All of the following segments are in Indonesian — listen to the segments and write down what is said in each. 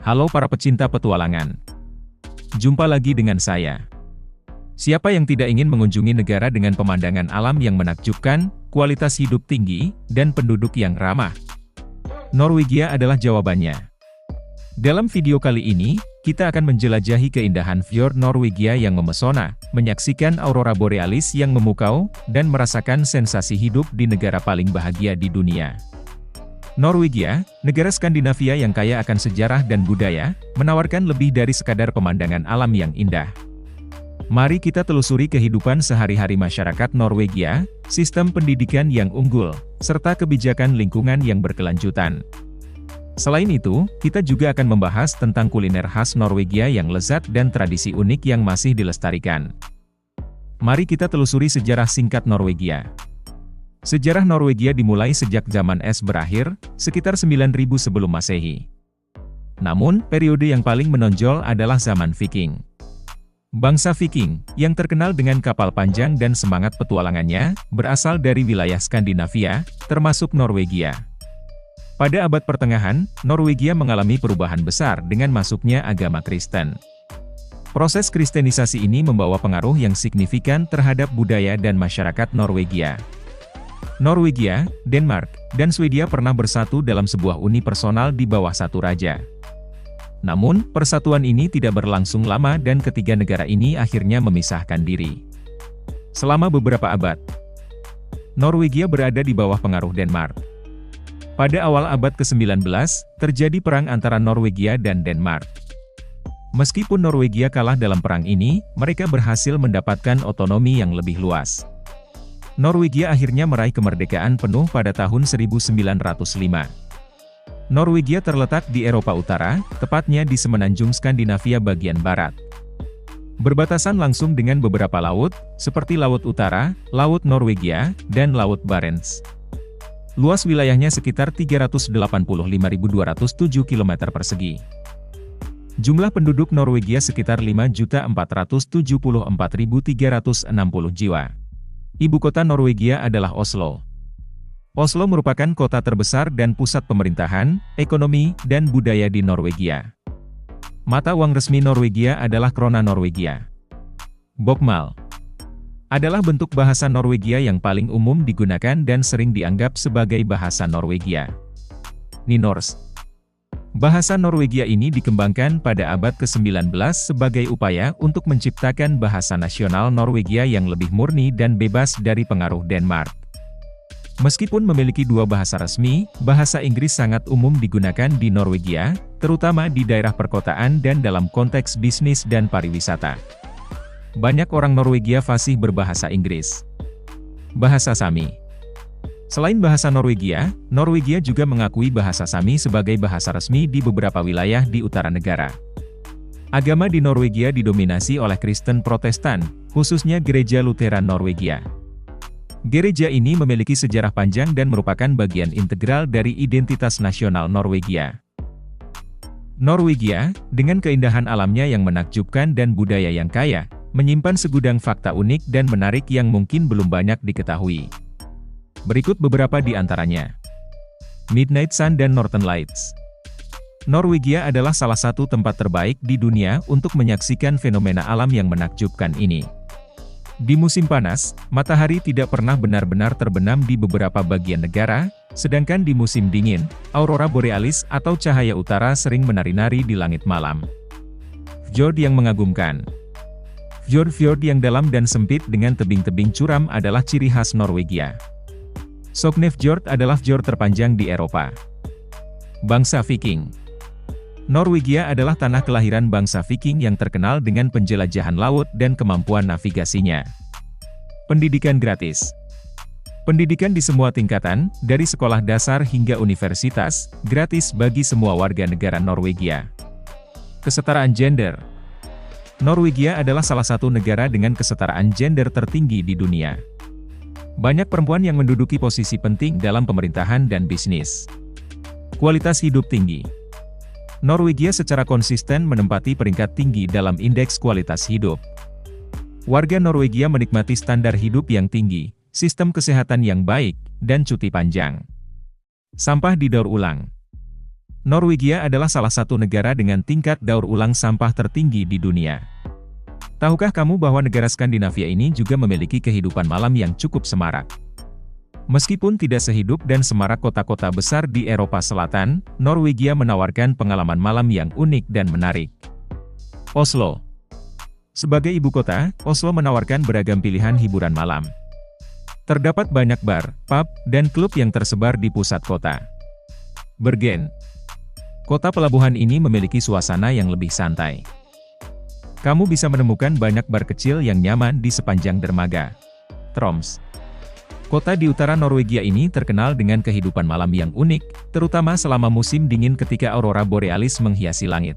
Halo para pecinta petualangan. Jumpa lagi dengan saya. Siapa yang tidak ingin mengunjungi negara dengan pemandangan alam yang menakjubkan, kualitas hidup tinggi, dan penduduk yang ramah? Norwegia adalah jawabannya. Dalam video kali ini, kita akan menjelajahi keindahan fjord Norwegia yang memesona, menyaksikan aurora borealis yang memukau, dan merasakan sensasi hidup di negara paling bahagia di dunia. Norwegia, negara Skandinavia yang kaya akan sejarah dan budaya, menawarkan lebih dari sekadar pemandangan alam yang indah. Mari kita telusuri kehidupan sehari-hari masyarakat Norwegia, sistem pendidikan yang unggul, serta kebijakan lingkungan yang berkelanjutan. Selain itu, kita juga akan membahas tentang kuliner khas Norwegia yang lezat dan tradisi unik yang masih dilestarikan. Mari kita telusuri sejarah singkat Norwegia. Sejarah Norwegia dimulai sejak zaman es berakhir, sekitar 9000 sebelum Masehi. Namun, periode yang paling menonjol adalah zaman Viking. Bangsa Viking, yang terkenal dengan kapal panjang dan semangat petualangannya, berasal dari wilayah Skandinavia, termasuk Norwegia. Pada abad pertengahan, Norwegia mengalami perubahan besar dengan masuknya agama Kristen. Proses kristenisasi ini membawa pengaruh yang signifikan terhadap budaya dan masyarakat Norwegia. Norwegia, Denmark, dan Swedia pernah bersatu dalam sebuah uni personal di bawah satu raja. Namun, persatuan ini tidak berlangsung lama dan ketiga negara ini akhirnya memisahkan diri. Selama beberapa abad, Norwegia berada di bawah pengaruh Denmark. Pada awal abad ke-19, terjadi perang antara Norwegia dan Denmark. Meskipun Norwegia kalah dalam perang ini, mereka berhasil mendapatkan otonomi yang lebih luas. Norwegia akhirnya meraih kemerdekaan penuh pada tahun 1905. Norwegia terletak di Eropa Utara, tepatnya di semenanjung Skandinavia bagian barat. Berbatasan langsung dengan beberapa laut, seperti Laut Utara, Laut Norwegia, dan Laut Barents. Luas wilayahnya sekitar 385.207 km persegi. Jumlah penduduk Norwegia sekitar 5.474.360 jiwa. Ibu kota Norwegia adalah Oslo. Oslo merupakan kota terbesar dan pusat pemerintahan, ekonomi, dan budaya di Norwegia. Mata uang resmi Norwegia adalah krona Norwegia. Bokmål adalah bentuk bahasa Norwegia yang paling umum digunakan dan sering dianggap sebagai bahasa Norwegia. Nynorsk. Bahasa Norwegia ini dikembangkan pada abad ke-19 sebagai upaya untuk menciptakan bahasa nasional Norwegia yang lebih murni dan bebas dari pengaruh Denmark. Meskipun memiliki dua bahasa resmi, bahasa Inggris sangat umum digunakan di Norwegia, terutama di daerah perkotaan dan dalam konteks bisnis dan pariwisata. Banyak orang Norwegia fasih berbahasa Inggris. Bahasa Sami. Selain bahasa Norwegia, Norwegia juga mengakui bahasa Sami sebagai bahasa resmi di beberapa wilayah di utara negara. Agama di Norwegia didominasi oleh Kristen Protestan, khususnya Gereja Lutheran Norwegia. Gereja ini memiliki sejarah panjang dan merupakan bagian integral dari identitas nasional Norwegia. Norwegia, dengan keindahan alamnya yang menakjubkan dan budaya yang kaya, menyimpan segudang fakta unik dan menarik yang mungkin belum banyak diketahui. Berikut beberapa di antaranya. Midnight Sun dan Northern Lights. Norwegia adalah salah satu tempat terbaik di dunia untuk menyaksikan fenomena alam yang menakjubkan ini. Di musim panas, matahari tidak pernah benar-benar terbenam di beberapa bagian negara, sedangkan di musim dingin, aurora borealis atau cahaya utara sering menari-nari di langit malam. Fjord yang mengagumkan. Fjord yang dalam dan sempit dengan tebing-tebing curam adalah ciri khas Norwegia. Sognefjord adalah fjord terpanjang di Eropa. Bangsa Viking. Norwegia adalah tanah kelahiran bangsa Viking yang terkenal dengan penjelajahan laut dan kemampuan navigasinya. Pendidikan gratis. Pendidikan di semua tingkatan, dari sekolah dasar hingga universitas, gratis bagi semua warga negara Norwegia. Kesetaraan gender. Norwegia adalah salah satu negara dengan kesetaraan gender tertinggi di dunia. Banyak perempuan yang menduduki posisi penting dalam pemerintahan dan bisnis. Kualitas hidup tinggi. Norwegia secara konsisten menempati peringkat tinggi dalam indeks kualitas hidup. Warga Norwegia menikmati standar hidup yang tinggi, sistem kesehatan yang baik, dan cuti panjang. Sampah didaur ulang. Norwegia adalah salah satu negara dengan tingkat daur ulang sampah tertinggi di dunia. Tahukah kamu bahwa negara Skandinavia ini juga memiliki kehidupan malam yang cukup semarak? Meskipun tidak sehidup dan semarak kota-kota besar di Eropa Selatan, Norwegia menawarkan pengalaman malam yang unik dan menarik. Oslo. Sebagai ibu kota, Oslo menawarkan beragam pilihan hiburan malam. Terdapat banyak bar, pub, dan klub yang tersebar di pusat kota. Bergen. Kota pelabuhan ini memiliki suasana yang lebih santai. Kamu bisa menemukan banyak bar kecil yang nyaman di sepanjang dermaga. Troms. Kota di utara Norwegia ini terkenal dengan kehidupan malam yang unik, terutama selama musim dingin ketika aurora borealis menghiasi langit.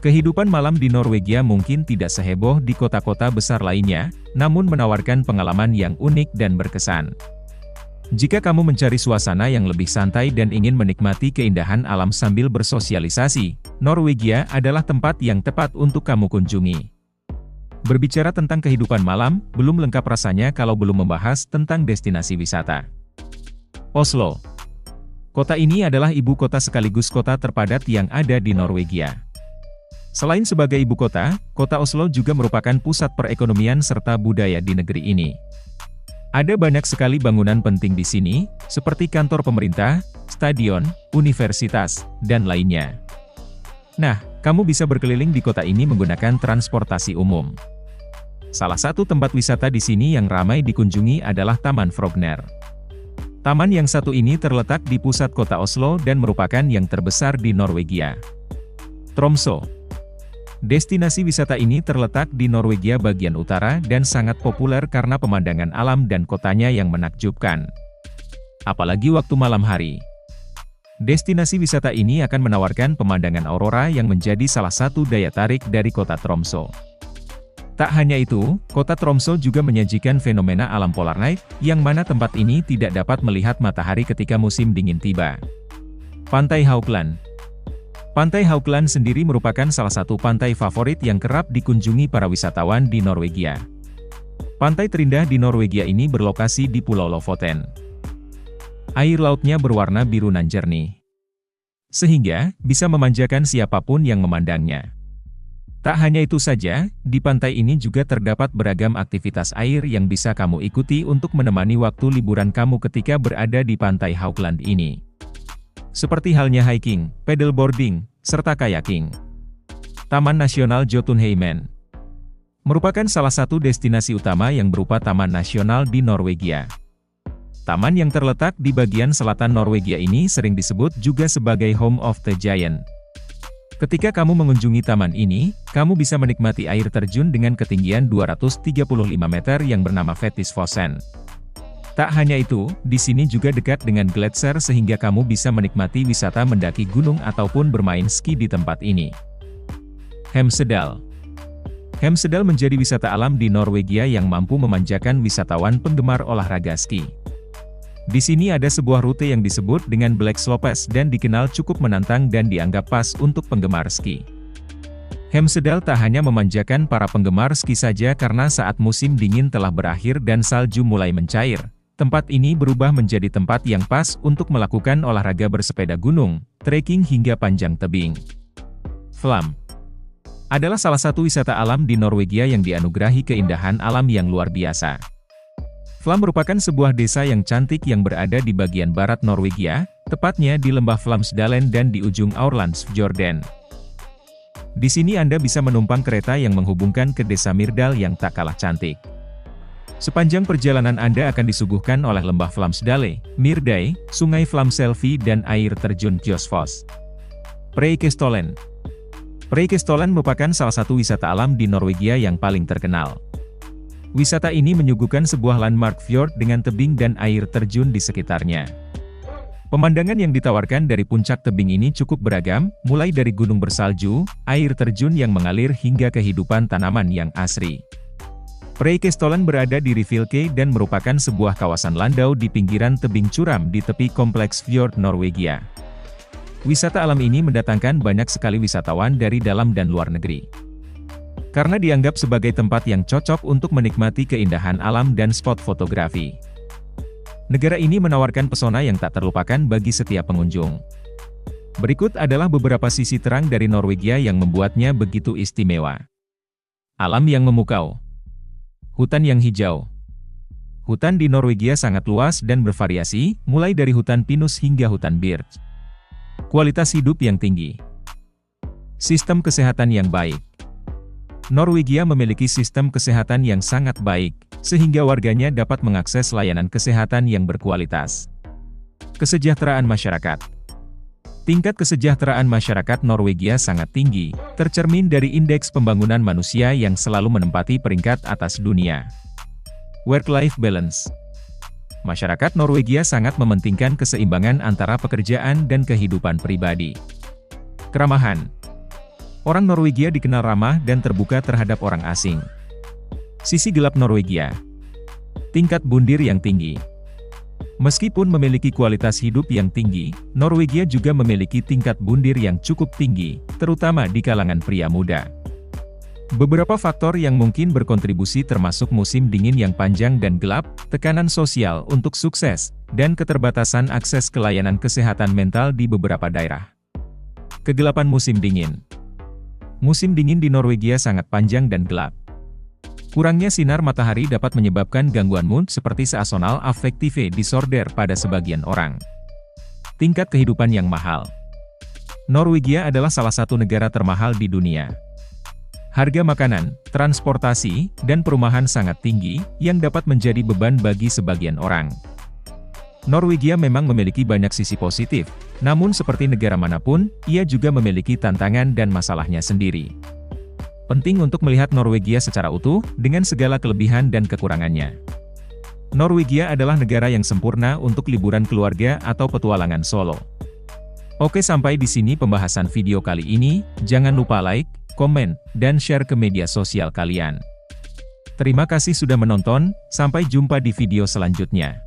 Kehidupan malam di Norwegia mungkin tidak seheboh di kota-kota besar lainnya, namun menawarkan pengalaman yang unik dan berkesan. Jika kamu mencari suasana yang lebih santai dan ingin menikmati keindahan alam sambil bersosialisasi, Norwegia adalah tempat yang tepat untuk kamu kunjungi. Berbicara tentang kehidupan malam, belum lengkap rasanya kalau belum membahas tentang destinasi wisata. Oslo. Kota ini adalah ibu kota sekaligus kota terpadat yang ada di Norwegia. Selain sebagai ibu kota, kota Oslo juga merupakan pusat perekonomian serta budaya di negeri ini. Ada banyak sekali bangunan penting di sini, seperti kantor pemerintah, stadion, universitas, dan lainnya. Nah, kamu bisa berkeliling di kota ini menggunakan transportasi umum. Salah satu tempat wisata di sini yang ramai dikunjungi adalah Taman Frogner. Taman yang satu ini terletak di pusat kota Oslo dan merupakan yang terbesar di Norwegia. Tromsø. Destinasi wisata ini terletak di Norwegia bagian utara dan sangat populer karena pemandangan alam dan kotanya yang menakjubkan. Apalagi waktu malam hari. Destinasi wisata ini akan menawarkan pemandangan aurora yang menjadi salah satu daya tarik dari kota Tromsø. Tak hanya itu, kota Tromsø juga menyajikan fenomena alam polar night, yang mana tempat ini tidak dapat melihat matahari ketika musim dingin tiba. Pantai Haukland. Pantai Haukland sendiri merupakan salah satu pantai favorit yang kerap dikunjungi para wisatawan di Norwegia. Pantai terindah di Norwegia ini berlokasi di Pulau Lofoten. Air lautnya berwarna biru nan jernih, sehingga bisa memanjakan siapapun yang memandangnya. Tak hanya itu saja, di pantai ini juga terdapat beragam aktivitas air yang bisa kamu ikuti untuk menemani waktu liburan kamu ketika berada di Pantai Haukland ini. Seperti halnya hiking, paddleboarding, serta kayaking. Taman Nasional Jotunheimen merupakan salah satu destinasi utama yang berupa taman nasional di Norwegia. Taman yang terletak di bagian selatan Norwegia ini sering disebut juga sebagai Home of the Giant. Ketika kamu mengunjungi taman ini, kamu bisa menikmati air terjun dengan ketinggian 235 meter yang bernama Fetisfossen. Tak hanya itu, di sini juga dekat dengan gletser sehingga kamu bisa menikmati wisata mendaki gunung ataupun bermain ski di tempat ini. Hemsedal. Hemsedal menjadi wisata alam di Norwegia yang mampu memanjakan wisatawan penggemar olahraga ski. Di sini ada sebuah rute yang disebut dengan Black Slopes dan dikenal cukup menantang dan dianggap pas untuk penggemar ski. Hemsedal tak hanya memanjakan para penggemar ski saja karena saat musim dingin telah berakhir dan salju mulai mencair. Tempat ini berubah menjadi tempat yang pas untuk melakukan olahraga bersepeda gunung, trekking hingga panjang tebing. Flam adalah salah satu wisata alam di Norwegia yang dianugerahi keindahan alam yang luar biasa. Flam merupakan sebuah desa yang cantik yang berada di bagian barat Norwegia, tepatnya di lembah Flamsdalen dan di ujung Aurlandsfjorden. Di sini Anda bisa menumpang kereta yang menghubungkan ke desa Myrdal yang tak kalah cantik. Sepanjang perjalanan Anda akan disuguhkan oleh lembah Flamsdale, Myrdal, sungai Flamselvi dan air terjun Gjorsfoss. Preikestolen. Preikestolen merupakan salah satu wisata alam di Norwegia yang paling terkenal. Wisata ini menyuguhkan sebuah landmark fjord dengan tebing dan air terjun di sekitarnya. Pemandangan yang ditawarkan dari puncak tebing ini cukup beragam, mulai dari gunung bersalju, air terjun yang mengalir hingga kehidupan tanaman yang asri. Preikestolen berada di Ryfylke dan merupakan sebuah kawasan landau di pinggiran tebing curam di tepi kompleks fjord Norwegia. Wisata alam ini mendatangkan banyak sekali wisatawan dari dalam dan luar negeri. Karena dianggap sebagai tempat yang cocok untuk menikmati keindahan alam dan spot fotografi. Negara ini menawarkan pesona yang tak terlupakan bagi setiap pengunjung. Berikut adalah beberapa sisi terang dari Norwegia yang membuatnya begitu istimewa. Alam yang memukau. Hutan yang hijau. Hutan di Norwegia sangat luas dan bervariasi, mulai dari hutan pinus hingga hutan birch. Kualitas hidup yang tinggi. Sistem kesehatan yang baik. Norwegia memiliki sistem kesehatan yang sangat baik, sehingga warganya dapat mengakses layanan kesehatan yang berkualitas. Kesejahteraan masyarakat. Tingkat kesejahteraan masyarakat Norwegia sangat tinggi, tercermin dari Indeks Pembangunan Manusia yang selalu menempati peringkat atas dunia. Work-life balance. Masyarakat Norwegia sangat mementingkan keseimbangan antara pekerjaan dan kehidupan pribadi. Keramahan. Orang Norwegia dikenal ramah dan terbuka terhadap orang asing. Sisi gelap Norwegia. Tingkat bundir yang tinggi. Meskipun memiliki kualitas hidup yang tinggi, Norwegia juga memiliki tingkat bundir yang cukup tinggi, terutama di kalangan pria muda. Beberapa faktor yang mungkin berkontribusi termasuk musim dingin yang panjang dan gelap, tekanan sosial untuk sukses, dan keterbatasan akses ke layanan kesehatan mental di beberapa daerah. Kegelapan musim dingin. Musim dingin di Norwegia sangat panjang dan gelap. Kurangnya sinar matahari dapat menyebabkan gangguan mood seperti seasonal affective disorder pada sebagian orang. Tingkat kehidupan yang mahal. Norwegia adalah salah satu negara termahal di dunia. Harga makanan, transportasi, dan perumahan sangat tinggi, yang dapat menjadi beban bagi sebagian orang. Norwegia memang memiliki banyak sisi positif, namun seperti negara manapun, ia juga memiliki tantangan dan masalahnya sendiri. Penting untuk melihat Norwegia secara utuh, dengan segala kelebihan dan kekurangannya. Norwegia adalah negara yang sempurna untuk liburan keluarga atau petualangan solo. Oke, sampai di sini pembahasan video kali ini. Jangan lupa like, komen, dan share ke media sosial kalian. Terima kasih sudah menonton, sampai jumpa di video selanjutnya.